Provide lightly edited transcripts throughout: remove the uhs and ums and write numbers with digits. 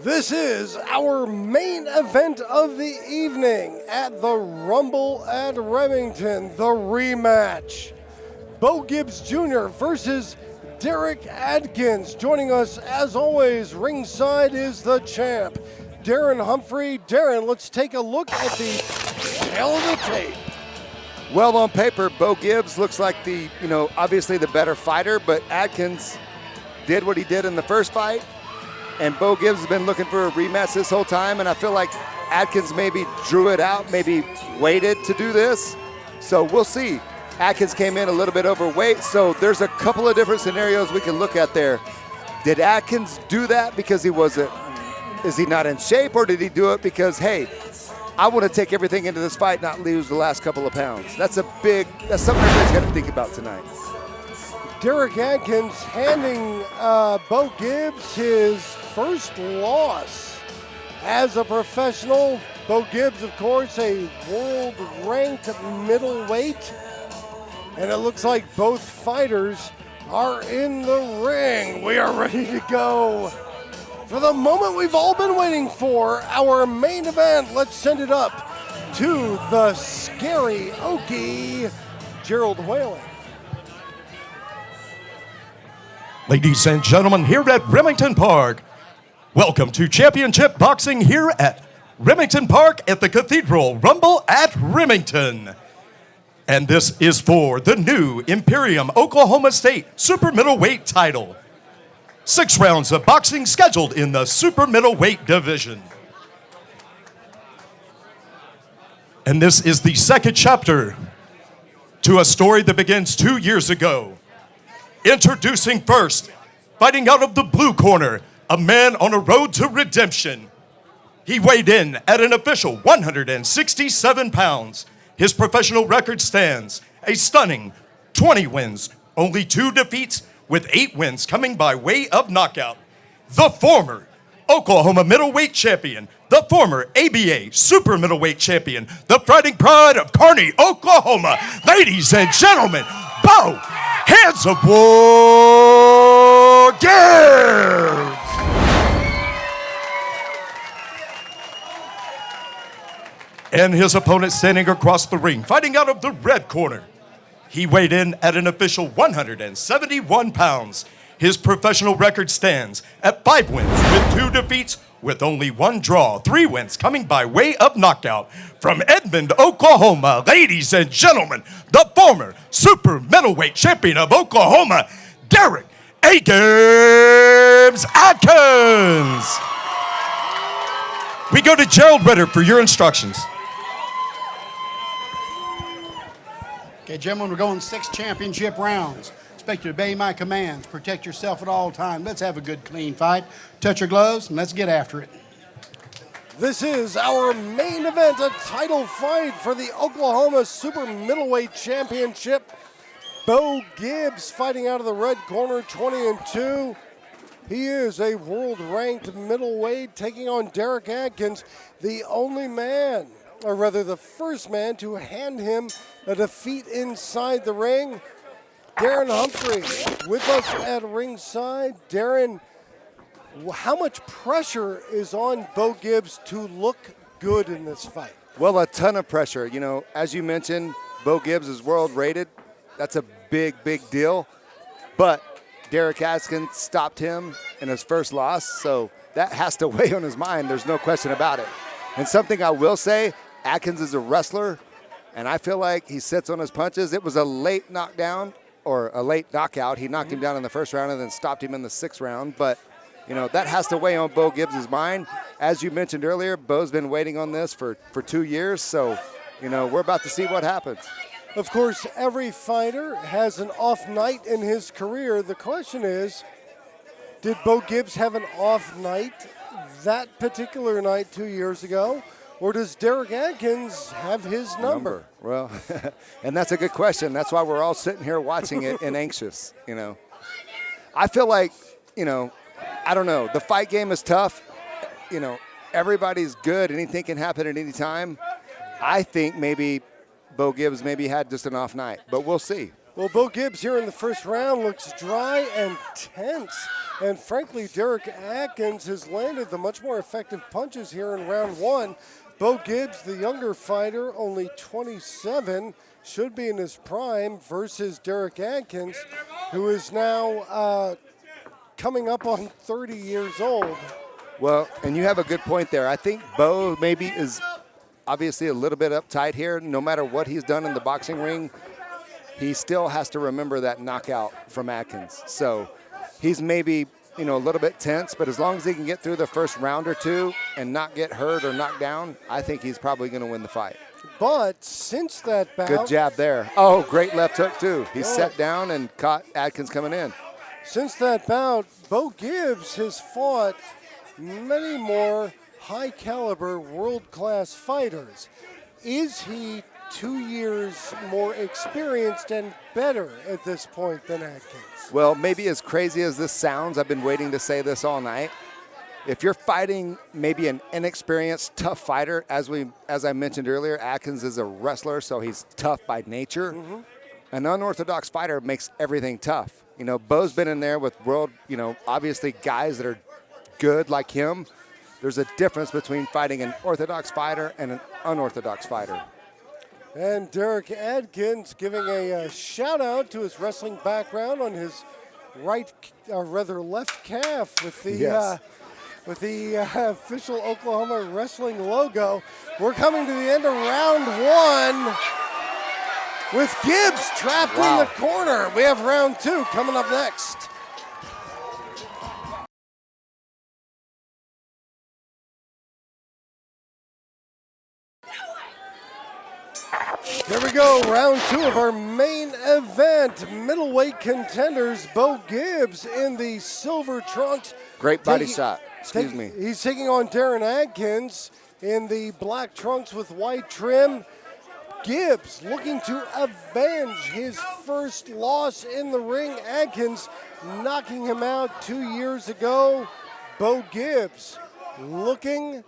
This is our main event of the evening at the Rumble at Remington, the rematch. Bo Gibbs Jr. versus Gibbs Adkins. Joining us, as always, ringside is the champ, Darren Humphrey. Darren, let's take a look at the tail of the tape. Well, on paper, Bo Gibbs looks like obviously the better fighter, but Adkins did what he did in the first fight. And Bo Gibbs has been looking for a rematch this whole time, and I feel like Adkins maybe drew it out, maybe waited to do this. So we'll see. Adkins came in a little bit overweight, so there's a couple of different scenarios we can look at there. Did Adkins do that because is he not in shape, or did he do it because, hey, I want to take everything into this fight, not lose the last couple of pounds? That's something everybody's got to think about tonight. Gibbs Adkins handing Bo Gibbs his first loss as a professional. Bo Gibbs, of course, a world-ranked middleweight. And it looks like both fighters are in the ring. We are ready to go for the moment we've all been waiting for, our main event. Let's send it up to the scary Okie, Gerald Whalen. Ladies and gentlemen, here at Remington Park, welcome to Championship Boxing here at Remington Park at the Cathedral Rumble at Remington. And this is for the new Imperium Oklahoma State Super Middleweight title. 6 rounds of boxing scheduled in the Super Middleweight division. And this is the second chapter to a story that begins 2 years ago. Introducing first, fighting out of the blue corner, a man on a road to redemption. He weighed in at an official 167 pounds. His professional record stands a stunning 20 wins, only 2 defeats, with 8 wins coming by way of knockout. The former Oklahoma middleweight champion, the former ABA super middleweight champion, the fighting pride of Kearney, Oklahoma. Ladies and gentlemen, Bo Hands of War Gibbs! And his opponent standing across the ring, fighting out of the red corner. He weighed in at an official 171 pounds. His professional record stands at 5 wins with 2 defeats, with only 1 draw, 3 wins coming by way of knockout. From Edmond, Oklahoma, ladies and gentlemen, the former super middleweight champion of Oklahoma, Gibbs Adkins. We go to Gerald Ritter for your instructions. Okay, gentlemen, we're going 6 championship rounds. Expect you to obey my commands. Protect yourself at all times. Let's have a good, clean fight. Touch your gloves, and let's get after it. This is our main event, a title fight for the Oklahoma Super Middleweight Championship. Bo Gibbs fighting out of the red corner, 20-2. He is a world-ranked middleweight, taking on Gibbs Adkins, the only man, or rather the first man, to hand him a defeat inside the ring. Darren Humphrey with us at ringside. Darren, how much pressure is on Bo Gibbs to look good in this fight? Well, a ton of pressure. As you mentioned, Bo Gibbs is world rated. That's a big, big deal. But Gibbs Adkins stopped him in his first loss, so that has to weigh on his mind. There's no question about it. And something I will say, Adkins is a wrestler, and I feel like he sits on his punches. It was a late knockdown, or a late knockout. He knocked him down in the first round and then stopped him in the 6th round. But, that has to weigh on Bo Gibbs' mind. As you mentioned earlier, Bo's been waiting on this for 2 years. So, we're about to see what happens. Of course, every fighter has an off night in his career. The question is, did Bo Gibbs have an off night that particular night 2 years ago? Or does Gibbs Adkins have his number? Well, and that's a good question. That's why we're all sitting here watching it and anxious, I feel like, I don't know. The fight game is tough. Everybody's good. Anything can happen at any time. I think maybe Bo Gibbs had just an off night, but we'll see. Well, Bo Gibbs here in the first round looks dry and tense. And frankly, Derek Adkins has landed the much more effective punches here in round one. Bo Gibbs, the younger fighter, only 27, should be in his prime, versus Derek Adkins, who is now coming up on 30 years old. Well, and you have a good point there. I think Bo maybe is obviously a little bit uptight here. No matter what he's done in the boxing ring, he still has to remember that knockout from Adkins. So he's maybe, a little bit tense, but as long as he can get through the first round or two and not get hurt or knocked down, I think he's probably going to win the fight. But since that bout... Good jab there. Oh, great left hook, too. He sat down and caught Adkins coming in. Since that bout, Bo Gibbs has fought many more high-caliber, world-class fighters. Is he 2 years more experienced and better at this point than Adkins? Well, maybe as crazy as this sounds, I've been waiting to say this all night. If you're fighting maybe an inexperienced, tough fighter, as I mentioned earlier, Adkins is a wrestler, so he's tough by nature. An unorthodox fighter makes everything tough. Bo's been in there with obviously guys that are good like him. There's a difference between fighting an orthodox fighter and an unorthodox fighter. And Derek Adkins giving a shout out to his wrestling background on his left calf with the official Oklahoma wrestling logo. We're coming to the end of round one with Gibbs trapped in the corner. We have round two coming up next. There we go, round two of our main event. Middleweight contenders, Bo Gibbs in the silver trunks. Great body shot, excuse me. He's taking on Darren Adkins in the black trunks with white trim. Gibbs looking to avenge his first loss in the ring. Adkins knocking him out 2 years ago. Bo Gibbs looking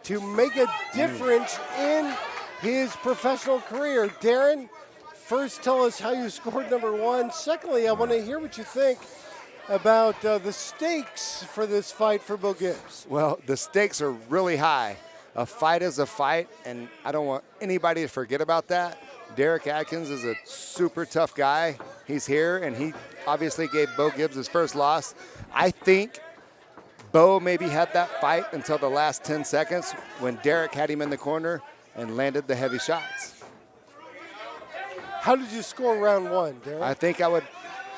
to make a difference in his professional career. Darren, first tell us how you scored number one. Secondly, I want to hear what you think about the stakes for this fight for Bo Gibbs. Well, the stakes are really high. A fight is a fight, and I don't want anybody to forget about that. Derek Adkins is a super tough guy. He's here, and he obviously gave Bo Gibbs his first loss. I think Bo maybe had that fight until the last 10 seconds when Derek had him in the corner and landed the heavy shots. How did you score round one, Derek? I think I would,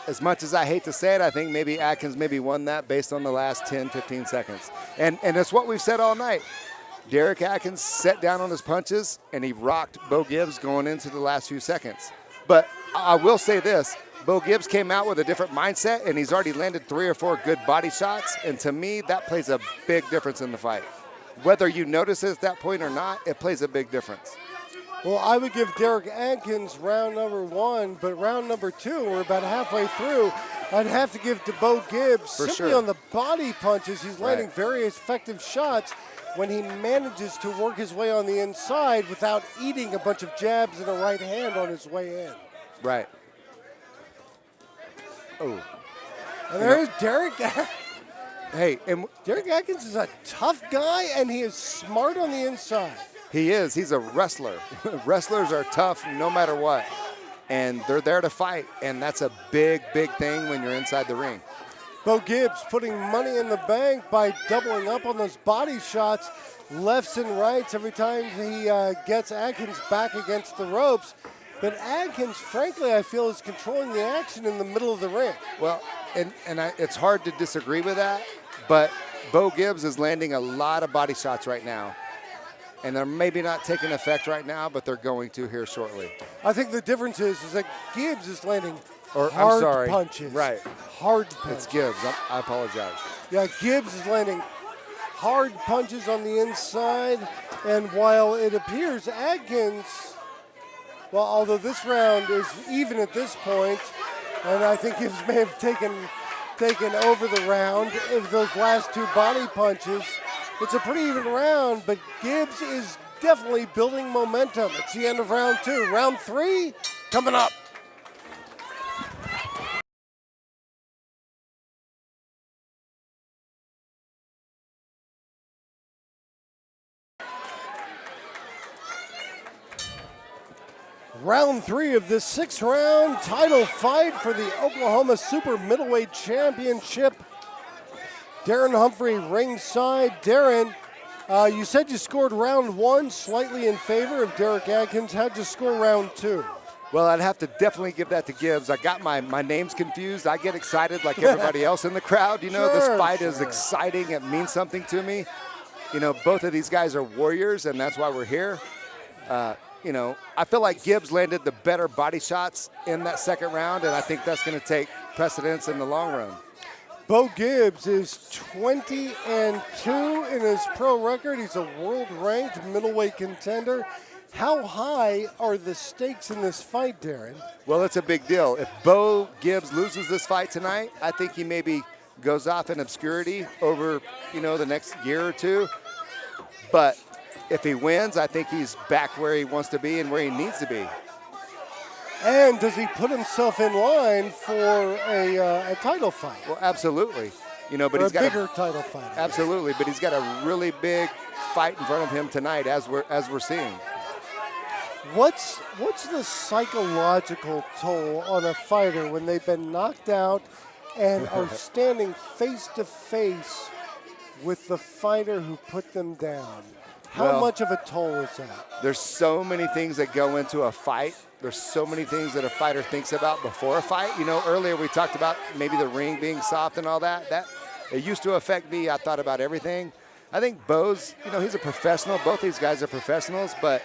as much as I hate to say it, I think maybe Adkins maybe won that based on the last 10, 15 seconds. And it's what we've said all night. Derek Adkins sat down on his punches, and he rocked Bo Gibbs going into the last few seconds. But I will say this, Bo Gibbs came out with a different mindset, and he's already landed 3 or 4 good body shots, and to me, that plays a big difference in the fight. Whether you notice it at that point or not, it plays a big difference. Well, I would give Derek Adkins round number one, but round number two, we're about halfway through, I'd have to give to Bo Gibbs simply on the body punches. He's landing very effective shots when he manages to work his way on the inside without eating a bunch of jabs and a right hand on his way in. Right. Oh. And there's Derek. Hey, and Derek Adkins is a tough guy, and he is smart on the inside. He is. He's a wrestler. Wrestlers are tough no matter what, and they're there to fight, and that's a big, big thing when you're inside the ring. Bo Gibbs putting money in the bank by doubling up on those body shots, lefts and rights every time he gets Adkins back against the ropes. But Adkins, frankly, I feel is controlling the action in the middle of the ring. Well, and it's hard to disagree with that, but Bo Gibbs is landing a lot of body shots right now. And they're maybe not taking effect right now, but they're going to here shortly. I think the difference is that Gibbs is landing hard punches. Right. Hard punches. It's Gibbs. I apologize. Yeah, Gibbs is landing hard punches on the inside. And while it appears Adkins, well, although this round is even at this point, and I think Gibbs may have taken over the round of those last 2 body punches, it's a pretty even round, but Gibbs is definitely building momentum. It's the end of round 2. Round 3 coming up. Round 3 of this 6-round title fight for the Oklahoma Super Middleweight Championship. Darren Humphrey ringside. Darren, you said you scored round 1 slightly in favor of Derek Adkins. How'd you score round 2? Well, I'd have to definitely give that to Gibbs. I got my names confused. I get excited like everybody else in the crowd. You know, this fight is exciting. It means something to me. You know, both of these guys are warriors, and that's why we're here. You know, I feel like Gibbs landed the better body shots in that second round, and I think that's going to take precedence in the long run. Bo Gibbs is 20-2 in his pro record. He's a world-ranked middleweight contender. How high are the stakes in this fight, Darren? Well, it's a big deal. If Bo Gibbs loses this fight tonight, I think he maybe goes off in obscurity over, you know, the next year or two. But if he wins, I think he's back where he wants to be and where he needs to be. And does he put himself in line for a title fight? Well, absolutely. You know, but or he's got a bigger title fight. Absolutely, but he's got a really big fight in front of him tonight, as we're seeing. What's the psychological toll on a fighter when they've been knocked out and are standing face to face with the fighter who put them down? How much of a toll is that? There's so many things that go into a fight. There's so many things that a fighter thinks about before a fight. You know, earlier we talked about maybe the ring being soft and all that. That it used to affect me. I thought about everything. I think Bo's, you know, he's a professional. Both these guys are professionals, but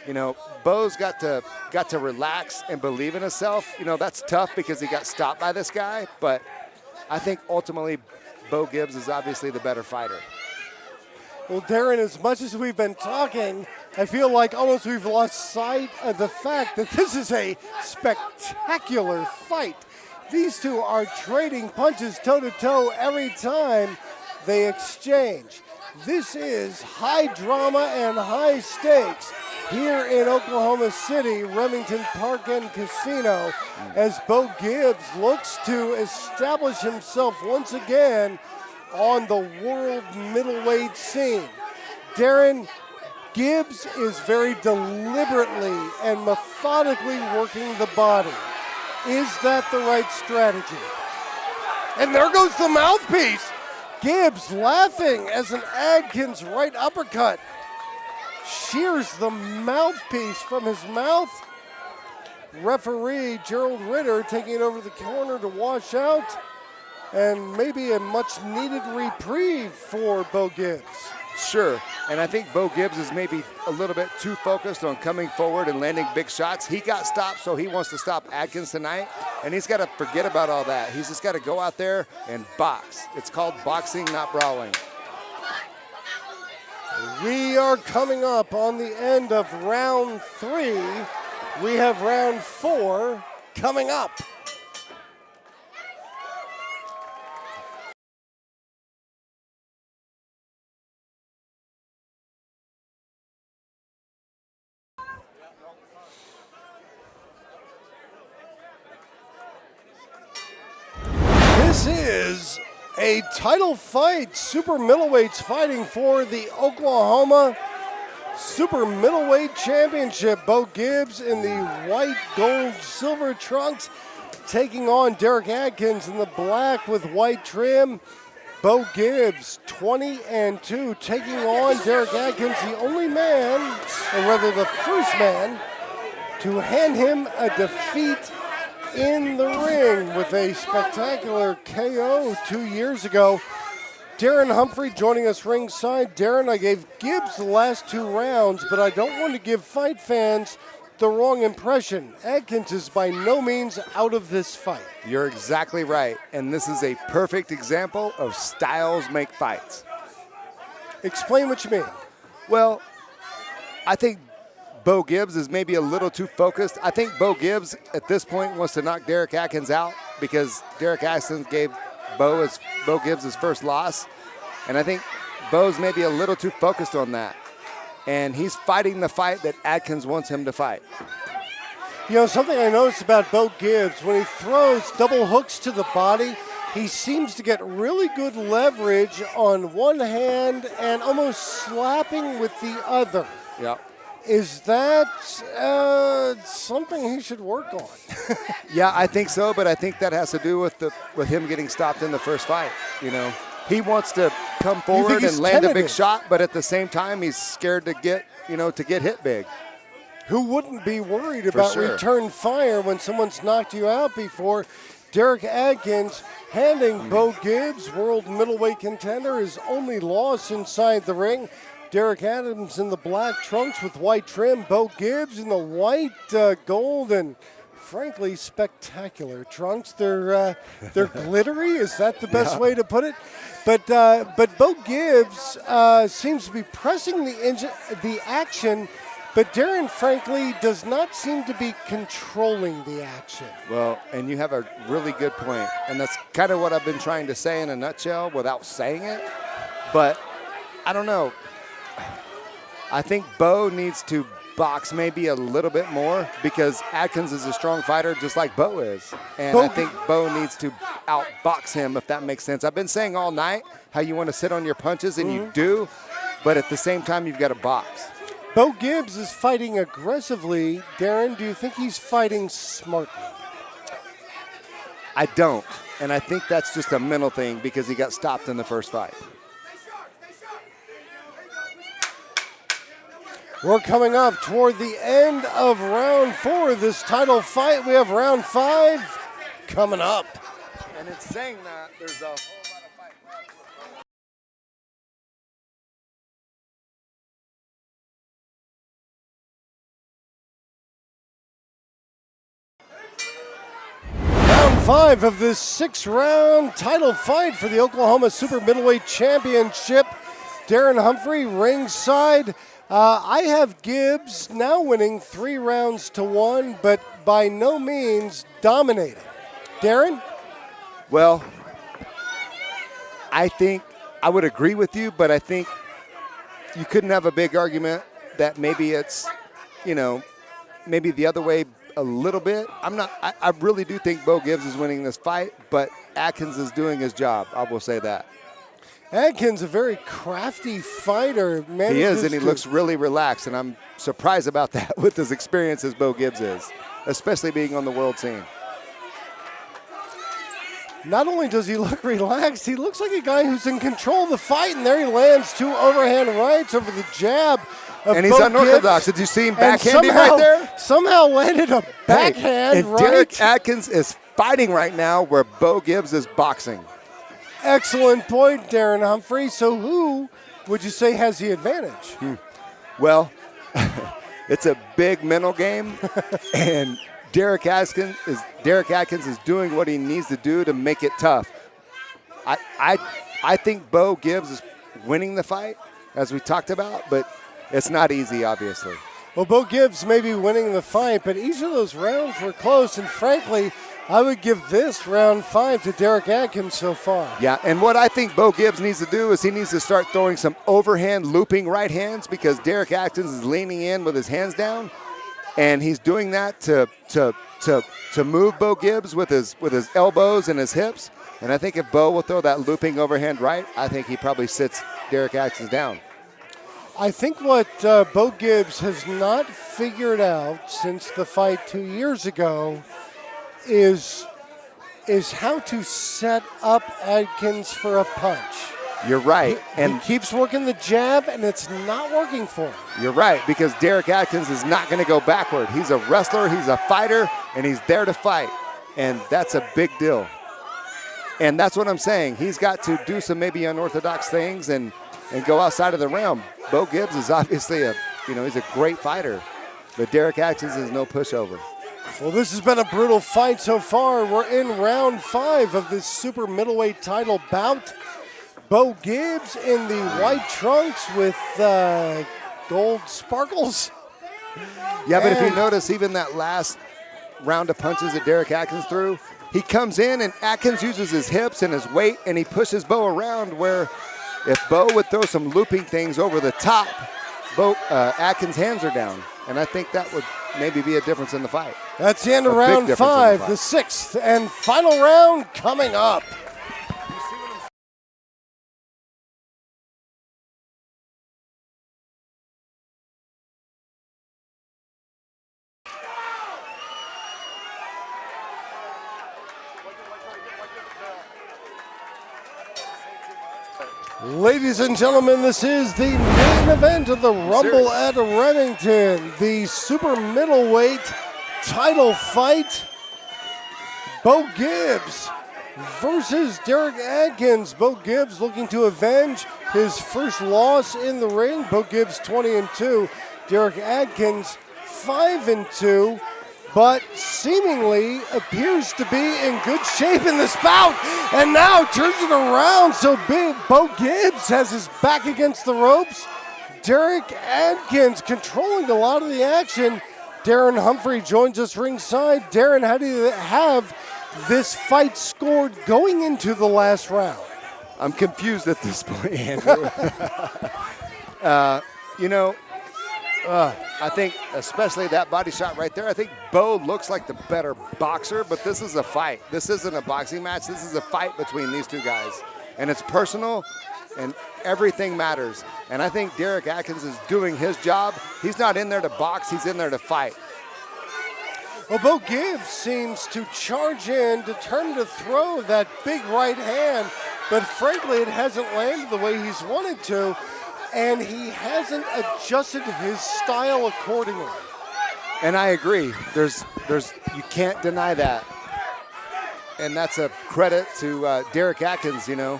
you know, Bo's got to relax and believe in himself. You know, that's tough because he got stopped by this guy, but I think ultimately Bo Gibbs is obviously the better fighter. Well, Darren, as much as we've been talking, I feel like almost we've lost sight of the fact that this is a spectacular fight. These two are trading punches toe-to-toe every time they exchange. This is high drama and high stakes here in Oklahoma City, Remington Park and Casino, as Bo Gibbs looks to establish himself once again on the world middleweight scene. Darren, Gibbs is very deliberately and methodically working the body. Is that the right strategy? And there goes the mouthpiece. Gibbs laughing as an Adkins right uppercut shears the mouthpiece from his mouth. Referee Gerald Ritter taking it over the corner to wash out, and maybe a much needed reprieve for Bo Gibbs. Sure, and I think Bo Gibbs is maybe a little bit too focused on coming forward and landing big shots. He got stopped, so he wants to stop Adkins tonight, and he's got to forget about all that. He's just got to go out there and box. It's called boxing, not brawling. We are coming up on the end of round 3. We have round 4 coming up. This is a title fight. Super middleweights fighting for the Oklahoma Super Middleweight Championship. Bo Gibbs in the white, gold, silver trunks taking on Derek Adkins in the black with white trim. Bo Gibbs, 20-2, taking on Derek Adkins, the only man, or rather the first man, to hand him a defeat in the ring with a spectacular KO 2 years ago. Darren Humphrey joining us ringside. Darren, I gave Gibbs the last 2 rounds, but I don't want to give fight fans the wrong impression. Adkins is by no means out of this fight. You're exactly right, and this is a perfect example of styles make fights. Explain what you mean. Well, I think Bo Gibbs is maybe a little too focused. I think Bo Gibbs at this point wants to knock Derek Adkins out because Derek Adkins gave Bo Gibbs his first loss. And I think Bo's maybe a little too focused on that. And he's fighting the fight that Adkins wants him to fight. You know, something I noticed about Bo Gibbs, when he throws double hooks to the body, he seems to get really good leverage on one hand and almost slapping with the other. Yeah. Is that something he should work on? Yeah, I think so, but I think that has to do with him getting stopped in the first fight. You know, he wants to come forward and land a big shot, but at the same time, he's scared to get hit big. Who wouldn't be worried about return fire when someone's knocked you out before? Derek Adkins handing Bo Gibbs, world middleweight contender, his only loss inside the ring. Derek Adams in the black trunks with white trim. Bo Gibbs in the white, gold, and frankly spectacular trunks. They're glittery. Is that the best way to put it? But Bo Gibbs seems to be pressing the action. But Darren, frankly, does not seem to be controlling the action. Well, and you have a really good point. And that's kind of what I've been trying to say in a nutshell without saying it. But I don't know. I think Bo needs to box maybe a little bit more because Adkins is a strong fighter just like Bo is. And I think Bo needs to outbox him, if that makes sense. I've been saying all night how you want to sit on your punches, and you do. But at the same time, you've got to box. Bo Gibbs is fighting aggressively. Darren, do you think he's fighting smartly? I don't. And I think that's just a mental thing because he got stopped in the first fight. We're coming up toward the end of round 4 of this title fight. We have round 5 coming up. And in saying that, there's a whole lot of fight left. Round 5 of this 6-round title fight for the Oklahoma Super Middleweight Championship. Darren Humphrey ringside. I have Gibbs now winning 3 rounds to 1, but by no means dominating. Darren? Well, I think I would agree with you, but I think you couldn't have a big argument that maybe it's, maybe the other way a little bit. I really do think Bo Gibbs is winning this fight, but Adkins is doing his job. I will say that. Adkins, a very crafty fighter. He is, and he looks really relaxed, and I'm surprised about that with as experienced as Bo Gibbs is, especially being on the world scene. Not only does he look relaxed, he looks like a guy who's in control of the fight, and there he lands 2 overhand rights over the jab of And he's Bo unorthodox. Gibbs. Did you see him backhanding right there? Somehow landed a backhand and right. Derek Adkins is fighting right now where Bo Gibbs is boxing. Excellent point, Darren Humphrey. So who would you say has the advantage? Well, it's a big mental game, and Derek Adkins is doing what he needs to do to make it tough. I think Bo Gibbs is winning the fight, as we talked about, but it's not easy, obviously. Well, Bo Gibbs may be winning the fight, but each of those rounds were close, and frankly, I would give this round 5 to Derek Adkins so far. Yeah, and what I think Bo Gibbs needs to do is he needs to start throwing some overhand looping right hands because Derek Adkins is leaning in with his hands down, and he's doing that to move Bo Gibbs with his elbows and his hips. And I think if Bo will throw that looping overhand right, I think he probably sits Derek Adkins down. I think what Bo Gibbs has not figured out since the fight 2 years ago is how to set up Adkins for a punch. You're right. He keeps working the jab, and it's not working for him. You're right, because Derek Adkins is not going to go backward. He's a wrestler, he's a fighter, and he's there to fight. And that's a big deal. And that's what I'm saying. He's got to do some maybe unorthodox things and go outside of the realm. Bo Gibbs is obviously he's a great fighter, but Derek Adkins is no pushover. Well, this has been a brutal fight so far. We're in round 5 of this super middleweight title bout. Bo Gibbs in the white trunks with gold sparkles. Yeah, but if you notice, even that last round of punches that Derek Adkins threw, he comes in and Adkins uses his hips and his weight, and he pushes Bo around where if Bo would throw some looping things over the top, Adkins' hands are down. And I think that would maybe be a difference in the fight. That's the end of round 5, the 6th and final round coming up. Ladies and gentlemen, this is the main event of the Rumble at Remington, the super middleweight title fight. Bo Gibbs versus Derek Adkins. Bo Gibbs looking to avenge his first loss in the ring. Bo Gibbs 20-2, Derek Adkins 5-2. But seemingly appears to be in good shape in this bout, and now turns it around. So Bo Gibbs has his back against the ropes. Derek Adkins controlling a lot of the action. Darren Humphrey joins us ringside. Darren, how do you have this fight scored going into the last round? I'm confused at this point, Andrew. I think, especially that body shot right there, I think Bo looks like the better boxer, but this is a fight. This isn't a boxing match. This is a fight between these two guys. And it's personal, and everything matters. And I think Derek Adkins is doing his job. He's not in there to box. He's in there to fight. Well, Bo Gibbs seems to charge in, determined to throw that big right hand, but frankly, it hasn't landed the way he's wanted to. And he hasn't adjusted his style accordingly. And I agree. There's you can't deny that. And that's a credit to Derek Adkins, you know.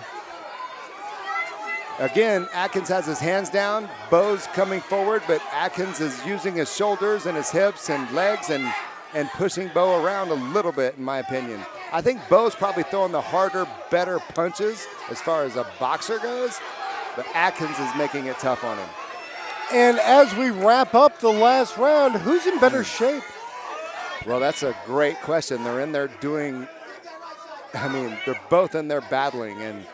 Again, Adkins has his hands down. Bo's coming forward, but Adkins is using his shoulders and his hips and legs and pushing Bo around a little bit, in my opinion. I think Bo's probably throwing the harder, better punches as far as a boxer goes. But Adkins is making it tough on him. And as we wrap up the last round, who's in better shape? Well, that's a great question. They're in there they're both in there battling, and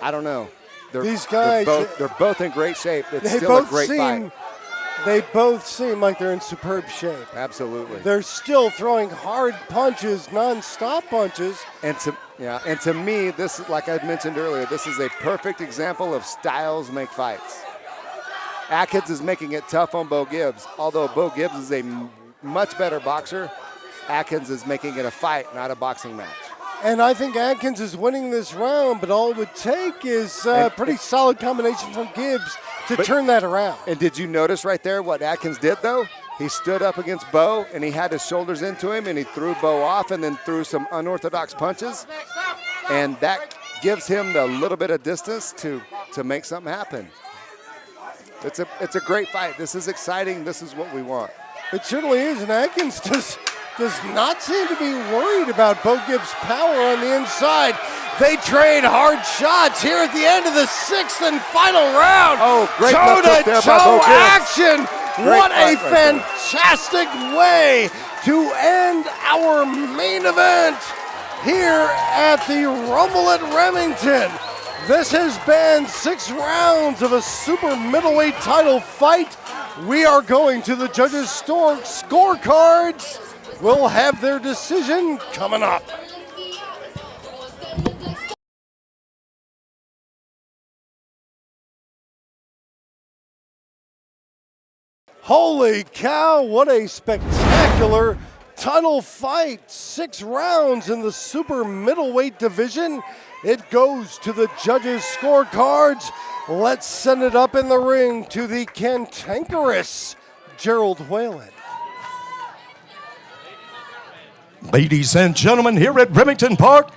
I don't know. These guys, they're both in great shape. It's still a great fight. They both seem like they're in superb shape. Absolutely. They're still throwing hard punches, non-stop punches. And to me, this, like I mentioned earlier, this is a perfect example of styles make fights. Adkins is making it tough on Bo Gibbs. Although Bo Gibbs is a much better boxer, Adkins is making it a fight, not a boxing match. And I think Adkins is winning this round, but all it would take is a pretty solid combination from Gibbs to turn that around. And did you notice right there what Adkins did, though? He stood up against Bo, and he had his shoulders into him, and he threw Bo off and then threw some unorthodox punches. And that gives him a little bit of distance to make something happen. It's a great fight. This is exciting. This is what we want. It certainly is, and Adkins does not seem to be worried about Bo Gibbs' power on the inside. They trade hard shots here at the end of the sixth and final round. Oh, great toe-to-toe action. What a fantastic way to end our main event here at the Rumble at Remington. This has been 6 rounds of a super middleweight title fight. We are going to the judges' scorecards. We'll have their decision coming up. Holy cow, what a spectacular title fight. 6 rounds in the super middleweight division. It goes to the judges' scorecards. Let's send it up in the ring to the cantankerous Gerald Whalen. Ladies and gentlemen, here at Remington Park,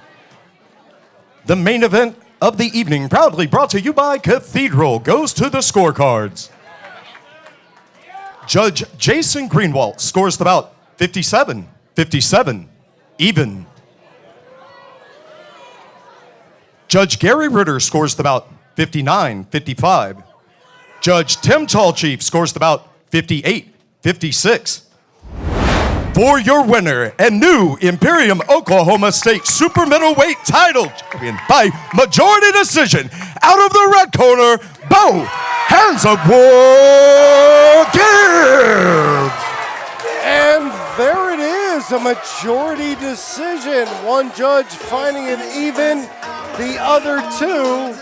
the main event of the evening, proudly brought to you by Cathedral, goes to the scorecards. Judge Jason Greenwald scores the bout 57-57, even. Judge Gary Ritter scores the bout 59-55. Judge Tim Tallchief scores the bout 58-56. For your winner and new Imperium Oklahoma State super middleweight title champion by majority decision, out of the red corner, Bo Hands of War Gibbs. And there it is, a majority decision. One judge finding it even, the other 2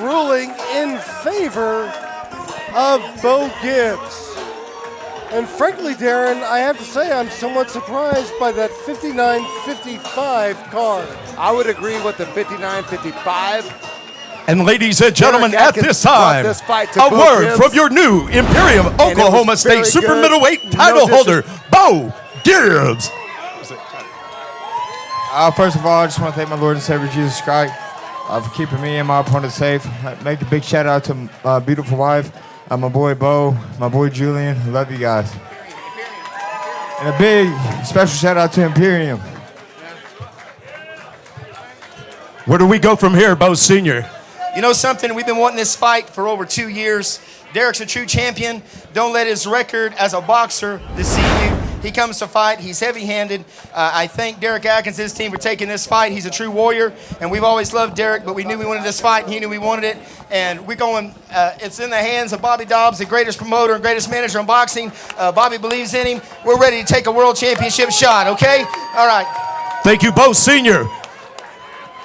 ruling in favor of Bo Gibbs. And frankly, Darren, I have to say I'm somewhat surprised by that 59-55 card. I would agree with the 59-55. And ladies and gentlemen, Derek at Atkins this brought time, this fight to a Bo word Gibbs. from your new Imperium it was Oklahoma State very super good. middleweight No title holder, Bo Gibbs. First of all, I just want to thank my Lord and Savior Jesus Christ for keeping me and my opponent safe. Make a big shout out to my beautiful wife, my boy Bo, my boy Julian. Love you guys. And a big special shout out to Imperium. Where do we go from here, Bo Sr.? You know something? We've been wanting this fight for over 2 years. Derek's a true champion. Don't let his record as a boxer deceive you. He comes to fight. He's heavy-handed. I thank Derek Atkins and his team for taking this fight. He's a true warrior, and we've always loved Derek, but we knew we wanted this fight, and he knew we wanted it. And we're going, it's in the hands of Bobby Dobbs, the greatest promoter and greatest manager in boxing. Bobby believes in him. We're ready to take a world championship shot, okay? All right. Thank you, Bo Sr.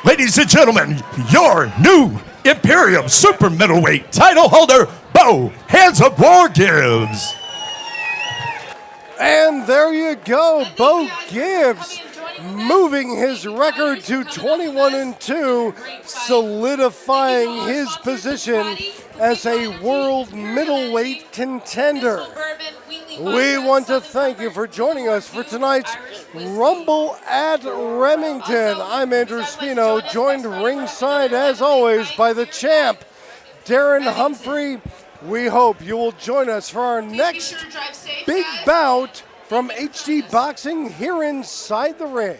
Ladies and gentlemen, your new Imperium super middleweight title holder, Bo Hands Up War Gibbs. And there you go, Bo Gibbs moving his record to 21-2, solidifying his position as a world middleweight contender. We want to thank you for joining us for tonight's Rumble at Remington. I'm Andrew Spino, joined ringside as always by the champ, Darren Humphrey. We hope you will join us for our next big bout from HD Boxing here inside the ring.